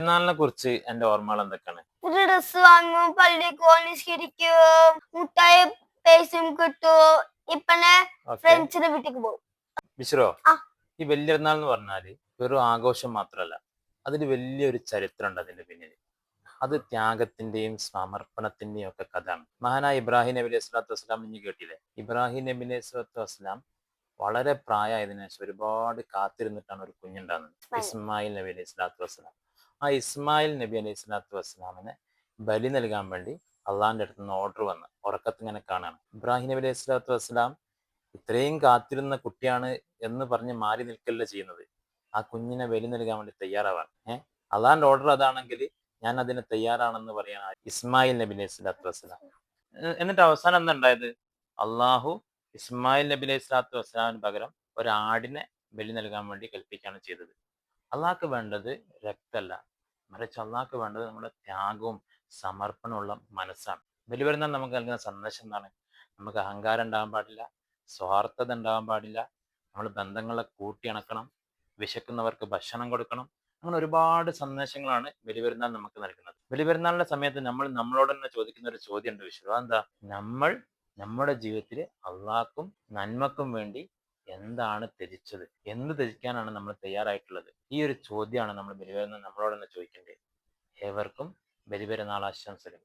പെരുന്നാളിനെ കുറിച്ച് എന്റെ ഓർമ്മകൾ എന്തൊക്കെയാണ്? പുതിയ ഡ്രസ് വാങ്ങും, പള്ളിയിൽ പോവും, നിസ്കരിക്കും, മുട്ടായി പൈസയും കിട്ടും. ഇപ്പനെ ഫ്രണ്ട്സിന്റെ വീട്ടിലേക്ക് പോകും. ബിശ്രോ, ഈ വലിയ പെരുന്നാൾ എന്ന് പറഞ്ഞാല് വെറും ആഘോഷം മാത്രമല്ല, അതിന് വലിയൊരു ചരിത്രം ഉണ്ട് അതിന്റെ പിന്നിൽ. അത് ത്യാഗത്തിന്റെയും സമർപ്പണത്തിന്റെയും ഒക്കെ കഥയാണ്. മഹാനായ ഇബ്രാഹിം നബി അലൈഹി സ്വലാത്തു വസ്സലാം ഇനി കേട്ടില്ലേ? ഇബ്രാഹിം നബി അലൈഹി സ്വലാത്തു വസ്സലാം വളരെ പ്രായമായതിനു ശേഷം ഒരുപാട് കാത്തിരുന്നിട്ടാണ് ഒരു കുഞ്ഞുണ്ടാകുന്നത്, ഇസ്മായിൽ നബി അലൈഹി സ്വലാത്തു വസ്സലാം. ആ ഇസ്മായിൽ നബി അലൈഹി സ്വലാത്തു വസ്സലാമിനെ ബലി നൽകാൻ വേണ്ടി അള്ളാഹിന്റെ അടുത്ത് നിന്ന് ഓർഡർ വന്ന് ഉറക്കത്തിങ്ങനെ കാണാണ്. ഇബ്രാഹിം നബി അലൈഹി സ്വലാത്തു വസ്സലാം ഇത്രയും കാത്തിരുന്ന കുട്ടിയാണ് എന്ന് പറഞ്ഞ് മാറി നിൽക്കല്ല ചെയ്യുന്നത്, ആ കുഞ്ഞിനെ ബലി നൽകാൻ വേണ്ടി തയ്യാറാവാണ്. അള്ളാഹിന്റെ ഓർഡർ അതാണെങ്കിൽ ഞാൻ അതിന് തയ്യാറാണെന്ന് പറയാൻ ഇസ്മായിൽ നബി അലൈഹി സ്വലാത്തു വസ്സലാം. എന്നിട്ട് അവസാനം എന്താ ഉണ്ടായത്? അള്ളാഹു ഇസ്മായിൽ നബി അലൈഹി സ്വലാത്തു വസ്സലാമിന് പകരം ഒരാടിനെ ബലി നൽകാൻ വേണ്ടി കൽപ്പിക്കുകയാണ് ചെയ്തത്. അള്ളാഹ്ക്ക് വേണ്ടത് രക്തമല്ല, മറിച്ച് അള്ളാഹ്ക്ക് വേണ്ടത് നമ്മുടെ ത്യാഗവും സമർപ്പണമുള്ള മനസ്സാണ്. ബലി പെരുന്നാൾ നമുക്ക് നൽകുന്ന സന്ദേശം എന്താണ്? നമുക്ക് അഹങ്കാരം ഉണ്ടാകാൻ പാടില്ല, സ്വാർത്ഥത ഉണ്ടാകാൻ പാടില്ല, നമ്മൾ ബന്ധങ്ങളെ കൂട്ടിയിണക്കണം, വിശക്കുന്നവർക്ക് ഭക്ഷണം കൊടുക്കണം. അങ്ങനെ ഒരുപാട് സന്ദേശങ്ങളാണ് ബലിപെരുന്നാൾ നമുക്ക് നൽകുന്നത്. ബലിപെരുന്നാളിന്റെ സമയത്ത് നമ്മൾ നമ്മളോട് തന്നെ ചോദിക്കുന്ന ഒരു ചോദ്യമുണ്ട് വിശ്വ, എന്താ? നമ്മൾ നമ്മുടെ ജീവിതത്തിൽ അള്ളാഹ്ക്കും നന്മക്കും വേണ്ടി എന്താണ് ത്യജിച്ചത്, എന്ത് ത്യജിക്കാനാണ് നമ്മൾ തയ്യാറായിട്ടുള്ളത്? ഈ ഒരു ചോദ്യമാണ് നമ്മൾ ബലിപെരുന്നാൾ നമ്മളോട് തന്നെ ചോദിക്കേണ്ടത്. ഏവർക്കും ബലിപെരുന്നാൾ ആശംസകൾ.